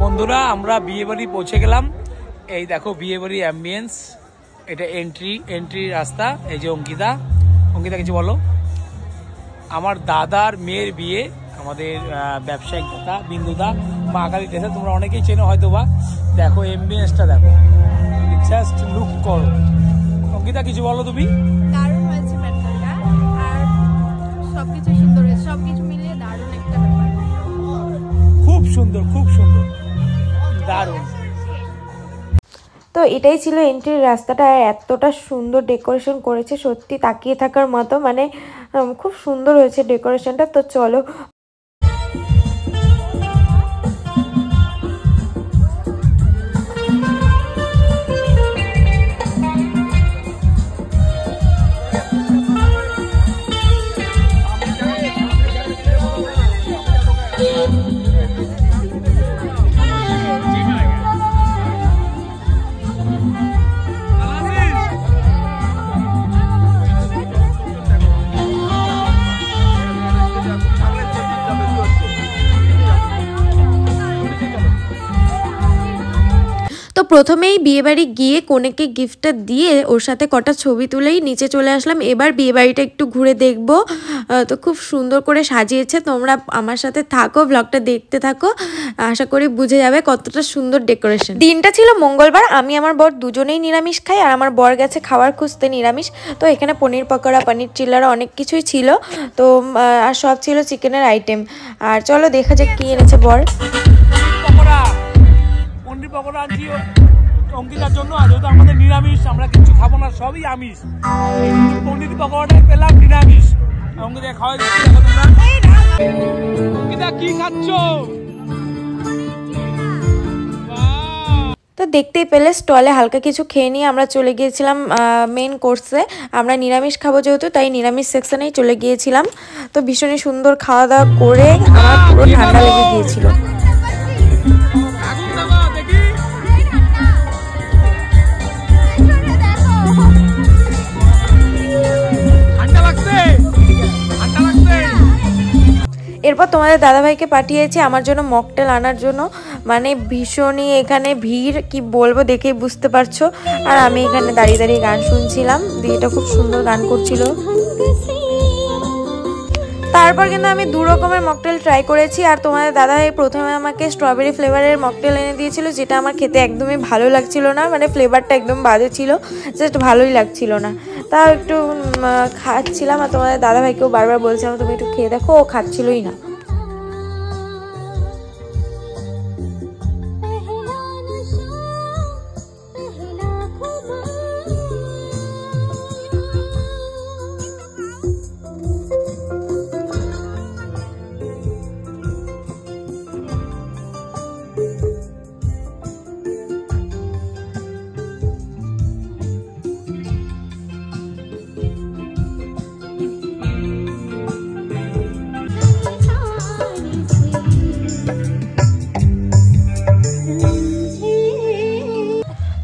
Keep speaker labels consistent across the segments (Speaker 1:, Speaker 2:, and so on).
Speaker 1: বন্ধুরা আমরা বিয়ে বাড়ি পৌঁছে গেলাম। এই দেখো বিয়ে বাড়ি অ্যাম্বিয়েন্স, এটা এন্ট্রি রাস্তা। এই যে অঙ্কিতা কিছু বলো। আমার দাদার মেয়ের বিয়ে, আমাদের ব্যবসায়িক দাদা বিন্দুদা মা কালী দেশে, তোমরা অনেকেই চেনো হয়তো বা। দেখো অ্যাম্বিয়েন্সটা দেখো, জাস্ট লুক করো। অঙ্কিতা কিছু বলো তুমি।
Speaker 2: দারুণ হয়েছে ব্যাপারটা, আর সবকিছু সুন্দর হয়েছে, সবকিছু মিলিয়ে দারুণ একটা ব্যাপার।
Speaker 1: খুব সুন্দর দারুণ।
Speaker 3: তো এটাই ছিল এন্ট্রির রাস্তাটা, আর এতটা সুন্দর ডেকোরেশন করেছে, সত্যি তাকিয়ে থাকার মতো, মানে খুব সুন্দর হয়েছে ডেকোরেশনটা। তো চলো প্রথমেই বিয়েবাড়ি গিয়ে কনেকে গিফটটা দিয়ে ওর সাথে কটা ছবি তুলেই নিচে চলে আসলাম। এবার বিয়েবাড়িটা একটু ঘুরে দেখব। তো খুব সুন্দর করে সাজিয়েছে, তোমরা আমার সাথে থাকো, ব্লগটা দেখতে থাকো, আশা করি বুঝে যাবে কতটা সুন্দর ডেকোরেশন। দিনটা ছিল মঙ্গলবার, আমি আমার বর দুজনেই নিরামিষ খাই, আর আমার বর গেছে খাবার খুঁজতে নিরামিষ। তো এখানে পনির পকোড়া, পনির চিল্লারা অনেক কিছুই ছিল, তো আর সব ছিল চিকেনের আইটেম। আর চলো দেখা যাক কি এনেছে বর।
Speaker 1: পনির পকোড়া আনছি অঙ্কিতার জন্য, আর যেহেতু আমাদের নিরামিষ, আমরা কিছু খাবো না, সবই আমিষ। পনির পকোড়াটাই পেলাম নিরামিষ। অঙ্কিতা খাওয়াই দিচ্ছি, দেখো তোমরা। অঙ্কিতা কি খাচ্ছ?
Speaker 3: তো দেখতেই পেলে স্টলে হালকা কিছু খেয়ে নিয়ে আমরা চলে গিয়েছিলাম মেন কোর্সে। আমরা নিরামিষ খাবো যেহেতু, তাই নিরামিষ সেকশনেই চলে গিয়েছিলাম। তো ভীষণই সুন্দর খাওয়া দাওয়া করে আমার পুরো ঠান্ডা লেগে গিয়েছিল। এরপর তোমাদের দাদাভাইকে পাঠিয়েছি আমার জন্য মকটেল আনার জন্য। মানে ভীষণই এখানে ভিড়, কি বলবো দেখেই বুঝতে পারছো। আর আমি এখানে দাঁড়িয়ে দাঁড়িয়ে গান শুনছিলাম, দিদিটা খুব সুন্দর গান করছিল। তারপর কিন্তু আমি 2 রকমের মকটেল ট্রাই করেছি। আর তোমাদের দাদাভাই প্রথমে আমাকে স্ট্রবেরি ফ্লেভারের মকটেল এনে দিয়েছিল, যেটা আমার খেতে একদমই ভালো লাগছিল না, মানে ফ্লেভারটা একদম বাজে ছিল, জাস্ট ভালোই লাগছিল না। তাও একটু খাচ্ছিলাম, আর তোমাদের দাদাভাইকেও বারবার বলছিলাম তুমি একটু খেয়ে দেখো, ও খাচ্ছিলই না।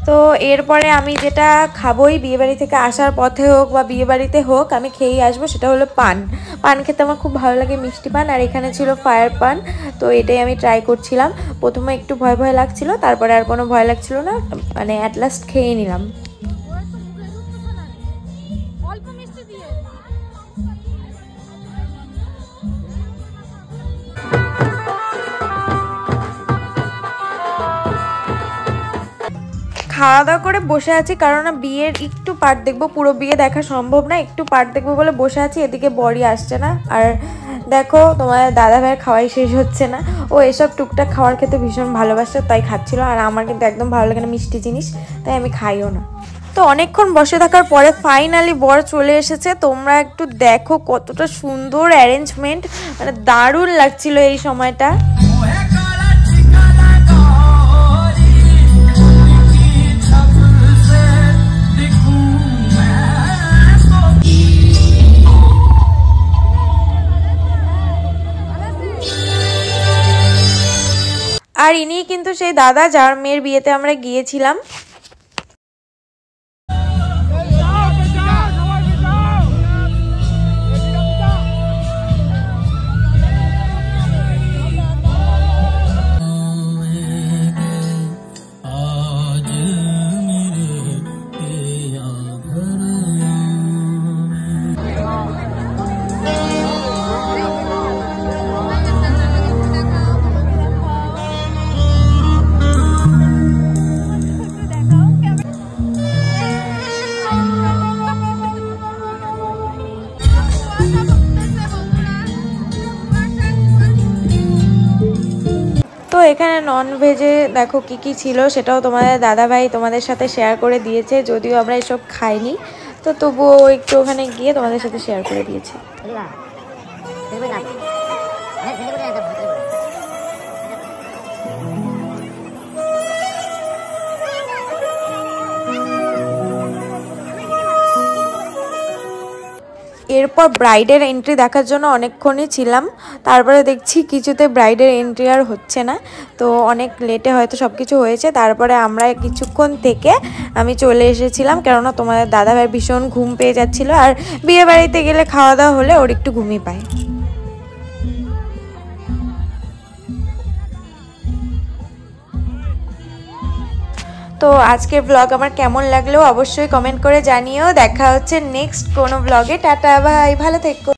Speaker 3: তো এরপরে আমি যেটা খাবোই বিয়েবাড়ি থেকে আসার পথে হোক বা বিয়েবাড়িতে হোক, আমি খেয়েই আসবো, সেটা হলো পান খেতে আমার খুব ভালো লাগে, মিষ্টি পান। আর এখানে ছিল ফায়ার পান, তো এটাই আমি ট্রাই করছিলাম। প্রথমে একটু ভয় লাগছিল, তারপরে আর কোনো ভয় লাগছিল না, মানে অ্যাট লাস্ট খেয়ে নিলাম। খাওয়া দাওয়া করে বসে আছি, কারণ বিয়ের একটু পার্ট দেখবো, পুরো বিয়ে দেখা সম্ভব না, একটু পার্ট দেখবো বলে বসে আছি। এদিকে বরই আসছে না, আর দেখো তোমার দাদা ভাইয়ের খাওয়াই শেষ হচ্ছে না। ও এসব টুকটাক খাওয়ার খেতে ভীষণ ভালোবাসে, তাই খাচ্ছিল। আর আমার কিন্তু একদম ভালো লাগে না মিষ্টি জিনিস, তাই আমি খাইও না। তো অনেকক্ষণ বসে থাকার পরে ফাইনালি বর চলে এসেছে। তোমরা একটু দেখো কতটা সুন্দর অ্যারেঞ্জমেন্ট, মানে দারুণ লাগছিল এই সময়টা। আর ইনি কিন্তু সেই দাদা যার মেয়ের বিয়েতে আমরা গিয়েছিলাম। তো এখানে নন ভেজে দেখো কি কি ছিল সেটাও তোমাদের দাদাভাই তোমাদের সাথে শেয়ার করে দিয়েছে, যদিও আমরা এসব খাইনি, তো তবুও একটু ওখানে গিয়ে তোমাদের সাথে শেয়ার করে দিয়েছে। এরপর ব্রাইডের এন্ট্রি দেখার জন্য অনেকক্ষণই ছিলাম, তারপরে দেখছি কিছুতে ব্রাইডের এন্ট্রি আর হচ্ছে না, তো অনেক লেটে হয়তো সব কিছু হয়েছে। তারপরে আমরা কিছুক্ষণ থেকে আমি চলে এসেছিলাম, কেননা তোমাদের দাদাভাই ভীষণ ঘুম পেয়ে যাচ্ছিলো, আর বিয়ে বাড়িতে গেলে খাওয়া দাওয়া হলে ওর একটু ঘুমই পায়। তো আজকের ব্লগ আমার কেমন লাগলো অবশ্যই কমেন্ট করে জানিও। দেখা হচ্ছে নেক্সট কোনো ব্লগে। টাটা, বাই, ভালো থেকো।